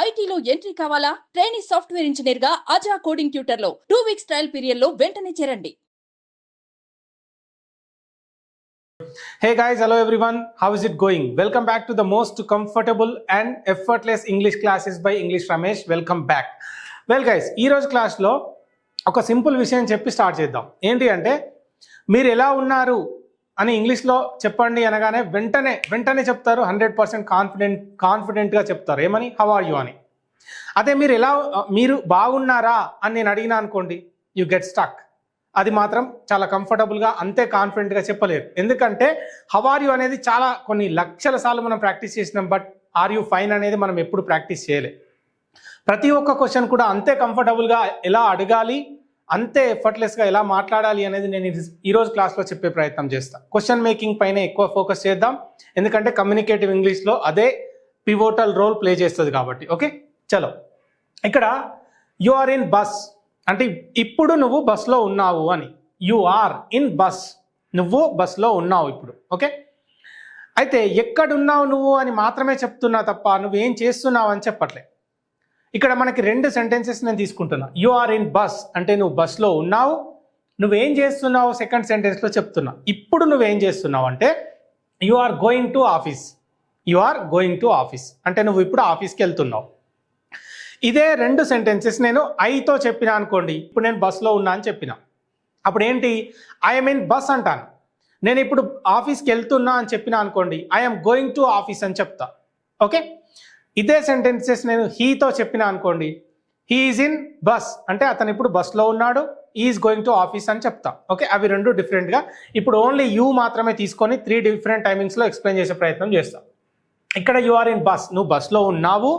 ఐటీలో ఎంట్రీ కావాలా? Trainee software engineer గా అజా కోడింగ్ ట్యూటర్ లో 2 వీక్స్ ట్రయల్ పీరియడ్ లో వెంటనే చేరండి. Hey guys, hello everyone. How is it going? Welcome back to the most comfortable and effortless English classes by English Ramesh. Welcome back. Well guys, ఈ రోజు class లో ఒక simple విషయం చెప్పి స్టార్ట్ చేద్దాం. ఏంటి అంటే మీరు ఎలా ఉన్నారు అని ఇంగ్లీష్లో చెప్పండి అనగానే వెంటనే చెప్తారు. 100% కాన్ఫిడెంట్గా చెప్తారు. ఏమని? హౌ ఆర్ యూ అని. అదే మీరు బాగున్నారా అని నేను అడిగినా అనుకోండి, యూ గెట్ స్టక్. అది మాత్రం చాలా కంఫర్టబుల్గా అంతే కాన్ఫిడెంట్గా చెప్పలేరు. ఎందుకంటే హౌ ఆర్ యూ అనేది కొన్ని లక్షల సార్లు మనం ప్రాక్టీస్ చేసినాం. బట్ ఆర్ యూ ఫైన్ అనేది మనం ఎప్పుడు ప్రాక్టీస్ చేయలే. ప్రతి ఒక్క క్వశ్చన్ కూడా అంతే కంఫర్టబుల్గా ఎలా అడగాలి, అంతే ఎఫర్ట్లెస్గా ఎలా మాట్లాడాలి అనేది నేను ఈరోజు క్లాస్లో చెప్పే ప్రయత్నం చేస్తాను. క్వశ్చన్ మేకింగ్ పైన ఎక్కువ ఫోకస్ చేద్దాం. ఎందుకంటే కమ్యూనికేటివ్ ఇంగ్లీష్లో అదే పివోటల్ రోల్ ప్లే చేస్తుంది కాబట్టి. ఓకే, చలో. ఇక్కడ యు ఆర్ ఇన్ బస్ అంటే ఇప్పుడు నువ్వు బస్లో ఉన్నావు అని. యు ఆర్ ఇన్ బస్, నువ్వు బస్లో ఉన్నావు ఇప్పుడు. ఓకే, అయితే ఎక్కడున్నావు నువ్వు అని మాత్రమే చెప్తున్నా తప్ప నువ్వేం చేస్తున్నావు అని చెప్పట్లే. ఇక్కడ మనకి రెండు సెంటెన్సెస్ నేను తీసుకుంటున్నా. యు ఆర్ ఇన్ బస్ అంటే నువ్వు బస్లో ఉన్నావు. నువ్వేం చేస్తున్నావు సెకండ్ సెంటెన్స్లో చెప్తున్నా. ఇప్పుడు నువ్వేం చేస్తున్నావు అంటే you are going to office. You are going to office అంటే నువ్వు ఇప్పుడు ఆఫీస్కి వెళ్తున్నావు. ఇదే రెండు సెంటెన్సెస్ నేను ఐతో చెప్పినా అనుకోండి. ఇప్పుడు నేను బస్లో ఉన్నా అని చెప్పిన, అప్పుడు ఏంటి? ఐఎమ్ ఇన్ బస్ అంటాను. నేను ఇప్పుడు ఆఫీస్కి వెళ్తున్నా అని చెప్పినా అనుకోండి, ఐఎమ్ గోయింగ్ టు ఆఫీస్ అని చెప్తా. ఓకే, ఇదే సెంటెన్సెస్ నేను హీతో చెప్పిన అనుకోండి, హీ ఈజ్ ఇన్ బస్ అంటే అతను ఇప్పుడు బస్లో ఉన్నాడు, ఈజ్ గోయింగ్ టు ఆఫీస్ అని చెప్తా. ఓకే, అవి రెండు డిఫరెంట్గా. ఇప్పుడు ఓన్లీ యూ మాత్రమే తీసుకొని 3 డిఫరెంట్ టైమింగ్స్లో ఎక్స్ప్లెయిన్ చేసే ప్రయత్నం చేస్తాం. ఇక్కడ యు ఆర్ ఇన్ బస్, నువ్వు బస్లో ఉన్నావు.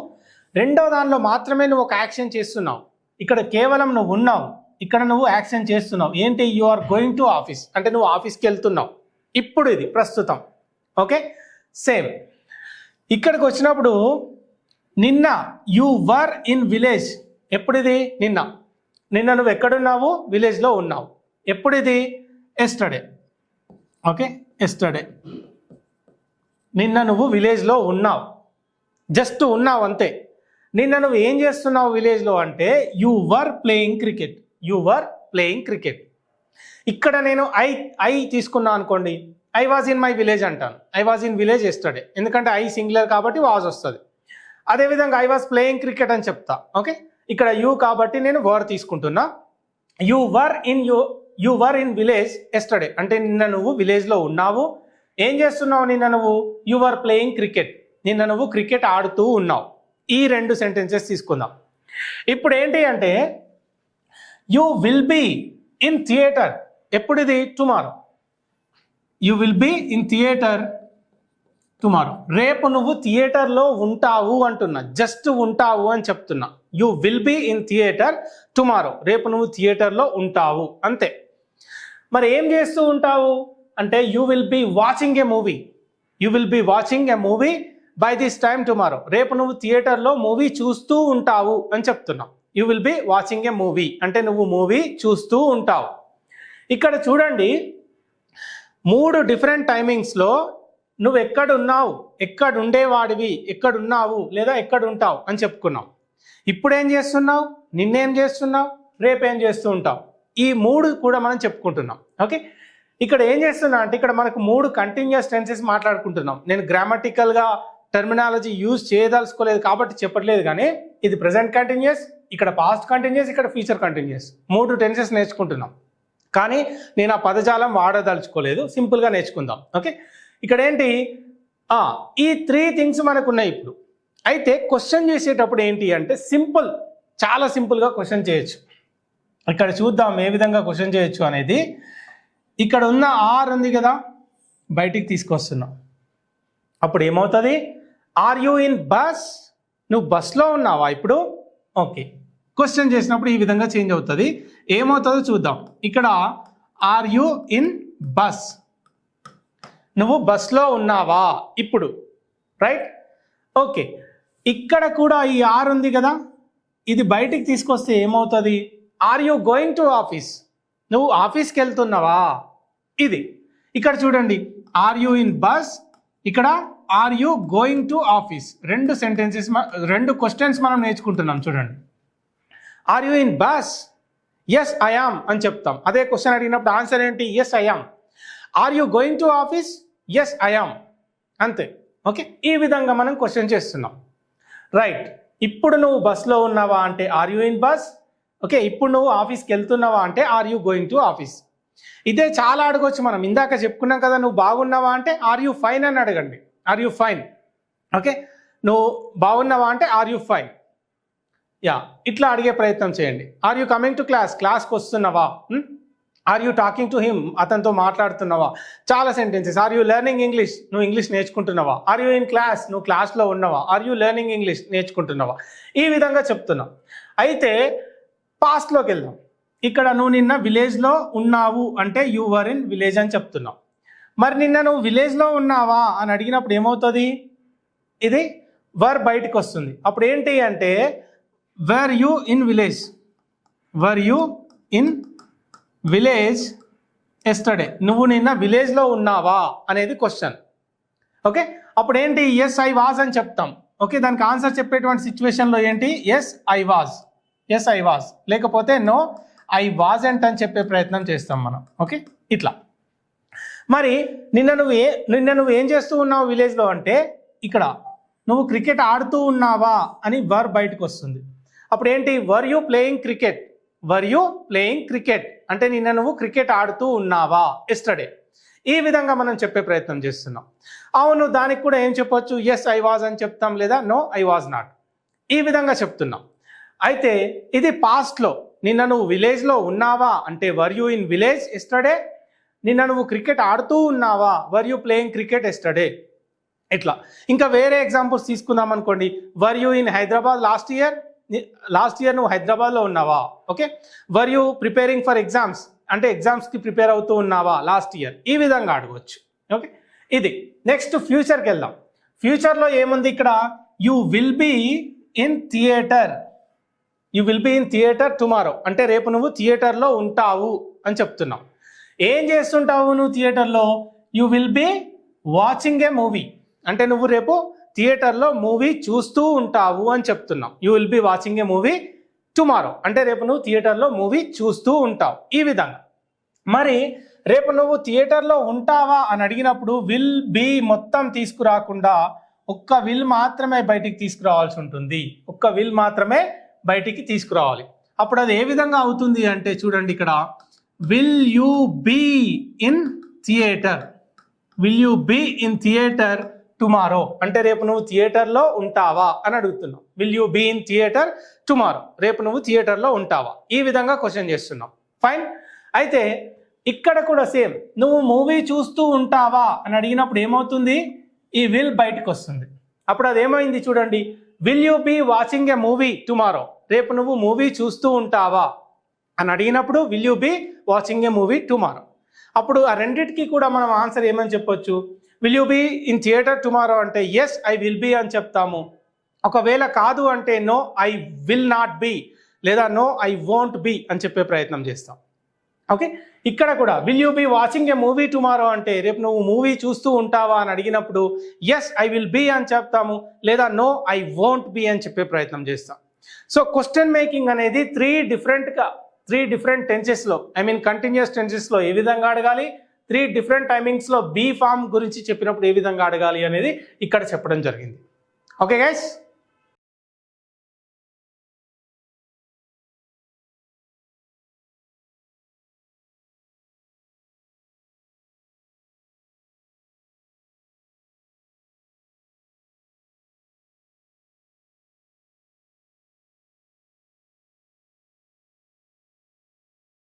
రెండో దానిలో మాత్రమే నువ్వు ఒక యాక్షన్ చేస్తున్నావు. ఇక్కడ కేవలం నువ్వు ఉన్నావు, ఇక్కడ నువ్వు యాక్షన్ చేస్తున్నావు. ఏంటి? You are going to office అంటే నువ్వు ఆఫీస్కి వెళ్తున్నావు ఇప్పుడు, ఇది ప్రస్తుతం. ఓకే, సేమ్ ఇక్కడికి వచ్చినప్పుడు నిన్న యు వర్ ఇన్ విలేజ్. ఎప్పుడిది? నిన్న నువ్వు ఎక్కడున్నావు? విలేజ్లో ఉన్నావు. ఎప్పుడిది? ఎస్టర్డే. ఓకే, ఎస్టర్డే నిన్న నువ్వు విలేజ్లో ఉన్నావు. జస్ట్ ఉన్నావు అంతే. నిన్న నువ్వు ఏం చేస్తున్నావు విలేజ్లో అంటే you were playing cricket. You were playing cricket. ఇక్కడ నేను ఐ తీసుకున్నా అనుకోండి, I was in my village అంటాను. I was in village yesterday, ఎందుకంటే ఐ సింగులర్ కాబట్టి వాజ్ వస్తుంది. అదేవిధంగా ఐ వాజ్ ప్లేయింగ్ క్రికెట్ అని చెప్తా. ఓకే, ఇక్కడ యూ కాబట్టి నేను వర్ తీసుకుంటున్నా. You were in village yesterday అంటే నిన్న నువ్వు విలేజ్లో ఉన్నావు. ఏం చేస్తున్నావు నిన్న నువ్వు? యు వర్ ప్లేయింగ్ క్రికెట్, నిన్న నువ్వు క్రికెట్ ఆడుతూ ఉన్నావు. ఈ రెండు సెంటెన్సెస్ తీసుకుందాం. ఇప్పుడు ఏంటి అంటే you will be in theatre. ఎప్పుడిది? Tomorrow. You will be in theatre tomorrow. రేపు నువ్వు థియేటర్లో ఉంటావు అంటున్నా, జస్ట్ ఉంటావు అని చెప్తున్నా. You will be in theatre tomorrow, రేపు నువ్వు థియేటర్లో ఉంటావు అంతే. మరి ఏం చేస్తూ ఉంటావు అంటే you will be watching a movie. You will be watching a movie by this time tomorrow, రేపు నువ్వు థియేటర్లో మూవీ చూస్తూ ఉంటావు అని చెప్తున్నావు. You will be watching a movie అంటే నువ్వు మూవీ చూస్తూ ఉంటావు. ఇక్కడ చూడండి, 3 డిఫరెంట్ టైమింగ్స్లో నువ్వు ఎక్కడున్నావు, ఎక్కడుండేవాడివి, ఎక్కడున్నావు లేదా ఎక్కడుంటావు అని చెప్పుకున్నావు. ఇప్పుడేం చేస్తున్నావు? నిన్నేం చేస్తున్నావు? రేపేం చేస్తూ ఉంటావు? ఈ 3 కూడా మనం చెప్పుకుంటున్నాం. ఓకే, ఇక్కడ ఏం చేస్తున్నా అంటే ఇక్కడ మనకు 3 కంటిన్యూస్ టెన్సెస్ మాట్లాడుకుంటున్నాం. నేను గ్రామటికల్గా టర్మినాలజీ యూజ్ చేయదలుచుకోలేదు కాబట్టి చెప్పట్లేదు, కానీ ఇది ప్రెసెంట్ కంటిన్యూస్, ఇక్కడ పాస్ట్ కంటిన్యూస్, ఇక్కడ ఫ్యూచర్ కంటిన్యూస్. 3 టెన్సెస్ నేర్చుకుంటున్నాం, కానీ నేను ఆ పదజాలం వాడదలుచుకోలేదు. సింపుల్గా నేర్చుకుందాం. ఓకే, ఇక్కడ ఏంటి? ఈ 3 థింగ్స్ మనకు ఉన్నాయి ఇప్పుడు. అయితే క్వశ్చన్ చేసేటప్పుడు ఏంటి అంటే చాలా సింపుల్గా క్వశ్చన్ చేయొచ్చు. ఇక్కడ చూద్దాం ఏ విధంగా క్వశ్చన్ చేయొచ్చు అనేది. ఇక్కడ ఉన్న ఆర్ ఉంది కదా, బయటికి తీసుకొస్తున్నాం. అప్పుడు ఏమవుతుంది? Are you in bus? నువ్వు బస్లో ఉన్నావా ఇప్పుడు? ఓకే, క్వశ్చన్ చేసినప్పుడు ఈ విధంగా చేంజ్ అవుతుంది. ఏమవుతుందో చూద్దాం. ఇక్కడ ఆర్ యూ ఇన్ బస్, నువ్వు బస్లో ఉన్నావా ఇప్పుడు, రైట్? ఓకే, ఇక్కడ కూడా ఈ ఆర్ ఉంది కదా, ఇది బయటికి తీసుకొస్తే ఏమవుతుంది? Are you going to office? నువ్వు ఆఫీస్కి వెళ్తున్నావా? ఇది ఇక్కడ చూడండి, ఆర్ యూ ఇన్ బస్, ఇక్కడ are you going to office? రెండు సెంటెన్సెస్, రెండు క్వశ్చన్స్ మనం నేర్చుకుంటున్నాం. చూడండి, are you in bus? Yes I am అని చెప్తాం. అదే క్వశ్చన్ అడిగినప్పుడు ఆన్సర్ ఏంటి? Yes I am. Are you going to office? Yes I am. అంతే. ఓకే, ఈ విధంగా మనం క్వశ్చన్ చేస్తున్నాం. రైట్, ఇప్పుడు నువ్వు బస్లో ఉన్నావా అంటే are you in bus. Okay, ఇప్పుడు నువ్వు ఆఫీస్కి వెళ్తున్నావా అంటే are you going to office. ఇదే చాలా అడగొచ్చు మనం. ఇందాక చెప్పుకున్నాం కదా, నువ్వు బాగున్నావా అంటే ఆర్ యూ ఫైన్ అని అడగండి. Are you fine. ఓకే, నువ్వు బాగున్నావా అంటే ఆర్ యూ ఫైన్. యా, ఇట్లా అడిగే ప్రయత్నం చేయండి. Are you coming to class? క్లాస్కి వస్తున్నావా? Are you talking to him? అతనితో మాట్లాడుతున్నావా? చాలా sentences. Are you learning English? నువ్వు ఇంగ్లీష్ నేర్చుకుంటున్నావా? Are you in class? నువ్వు క్లాస్లో ఉన్నావా? Are you learning English? నేర్చుకుంటున్నావా? ఈ విధంగా చెప్తున్నావు. అయితే పాస్ట్లోకి వెళ్దాం. ఇక్కడ నువ్వు నిన్న విలేజ్లో ఉన్నావు అంటే యూ వర్ ఇన్ విలేజ్ అని చెప్తున్నావు. మరి నిన్న నువ్వు విలేజ్లో ఉన్నావా అని అడిగినప్పుడు ఏమవుతుంది? ఇది వర్ బయటకు వస్తుంది. అప్పుడు ఏంటి అంటే were you in village? Were you in village yesterday? నువ్వు నిన్న విలేజ్లో ఉన్నావా అనేది క్వశ్చన్. ఓకే, అప్పుడు ఏంటి? ఎస్ ఐ వాజ్ అని చెప్తాం. ఓకే, దానికి ఆన్సర్ చెప్పేటువంటి సిచ్యువేషన్లో ఏంటి? Yes I was. Yes I was, లేకపోతే నో ఐ వాజంట్ అని చెప్పే ప్రయత్నం చేస్తాం మనం. ఓకే, ఇట్లా. మరి నిన్న నువ్వు ఏం చేస్తూ ఉన్నావు విలేజ్లో అంటే ఇక్కడ నువ్వు క్రికెట్ ఆడుతూ ఉన్నావా అని వర్ బయటకు వస్తుంది. అప్పుడు ఏంటి? Were you playing cricket? Were you playing cricket అంటే నిన్న నువ్వు క్రికెట్ ఆడుతూ ఉన్నావా ఎస్టర్డే. ఈ విధంగా మనం చెప్పే ప్రయత్నం చేస్తున్నాం. అవును, దానికి కూడా ఏం చెప్పొచ్చు? ఎస్ ఐ వాజ్ అని చెప్తాం, లేదా నో ఐ వాజ్ నాట్. ఈ విధంగా చెప్తున్నాం. అయితే ఇది పాస్ట్లో. నిన్న నువ్వు విలేజ్లో ఉన్నావా అంటే were you in village yesterday. నిన్న నువ్వు క్రికెట్ ఆడుతూ ఉన్నావా? Were you playing cricket yesterday. ఇట్లా. ఇంకా వేరే ఎగ్జాంపుల్స్ తీసుకుందాం అనుకోండి. Were you in Hyderabad last year? Last year నువ్వు హైదరాబాద్లో ఉన్నావా? Okay, were you preparing for exams అంటే ఎగ్జామ్స్కి ప్రిపేర్ అవుతూ ఉన్నావా లాస్ట్ ఇయర్? ఈ విధంగా అడగవచ్చు. ఓకే, ఇది. నెక్స్ట్ ఫ్యూచర్కి వెళ్దాం. ఫ్యూచర్లో ఏముంది ఇక్కడ? You will be in theatre. You will be in theatre tomorrow అంటే రేపు నువ్వు థియేటర్లో ఉంటావు అని చెప్తున్నావు. ఏం చేస్తుంటావు నువ్వు థియేటర్లో? You will be watching a movie అంటే నువ్వు రేపు థియేటర్లో మూవీ చూస్తూ ఉంటావు అని చెప్తున్నావు. You will be watching a movie tomorrow అంటే రేపు నువ్వు థియేటర్లో మూవీ చూస్తూ ఉంటావు. ఈ విధంగా. మరి రేపు నువ్వు థియేటర్లో ఉంటావా అని అడిగినప్పుడు విల్ బీ మొత్తం తీసుకురాకుండా ఒక్క విల్ మాత్రమే బయటికి తీసుకురావాల్సి ఉంటుంది. ఒక్క విల్ మాత్రమే బయటికి తీసుకురావాలి. అప్పుడు అది ఏ విధంగా అవుతుంది అంటే చూడండి, ఇక్కడ will you be in theatre? Will you be in theatre tomorrow అంటే రేపు నువ్వు థియేటర్లో ఉంటావా అని అడుగుతున్నావు. Will you be in theatre tomorrow రేపు నువ్వు థియేటర్లో ఉంటావా? ఈ విధంగా క్వశ్చన్ చేస్తున్నావు. ఫైన్. అయితే ఇక్కడ కూడా సేమ్. నువ్వు మూవీ చూస్తూ ఉంటావా అని అడిగినప్పుడు ఏమవుతుంది? ఈ విల్ బయటకు వస్తుంది. అప్పుడు అదేమైంది చూడండి, will you be watching a movie tomorrow రేపు నువ్వు మూవీ చూస్తూ ఉంటావా అని అడిగినప్పుడు will you be watching a movie tomorrow. అప్పుడు ఆ రెండింటికి కూడా మనం ఆన్సర్ ఏమని చెప్పొచ్చు? Will you be in theatre tomorrow అంటే ఎస్ ఐ విల్ బీ అని చెప్తాము. ఒకవేళ కాదు అంటే no I will not be లేదా నో ఐ వోంట్ బీ అని చెప్పే ప్రయత్నం చేస్తాం. ఓకే, ఇక్కడ కూడా will you be watching a movie tomorrow అంటే రేపు నువ్వు మూవీ చూస్తూ ఉంటావా అని అడిగినప్పుడు ఎస్ ఐ విల్ బీ అని చెప్తాము, లేదా నో ఐ వోంట్ బీ అని చెప్పే ప్రయత్నం చేస్తాం. సో క్వశ్చన్ మేకింగ్ అనేది త్రీ డిఫరెంట్ టెన్సెస్లో కంటిన్యూస్ టెన్సెస్లో ఏ విధంగా అడగాలి, 3 డిఫరెంట్ టైమింగ్స్లో బీ ఫామ్ గురించి చెప్పినప్పుడు ఏ విధంగా అడగాలి అనేది ఇక్కడ చెప్పడం జరిగింది. Okay guys.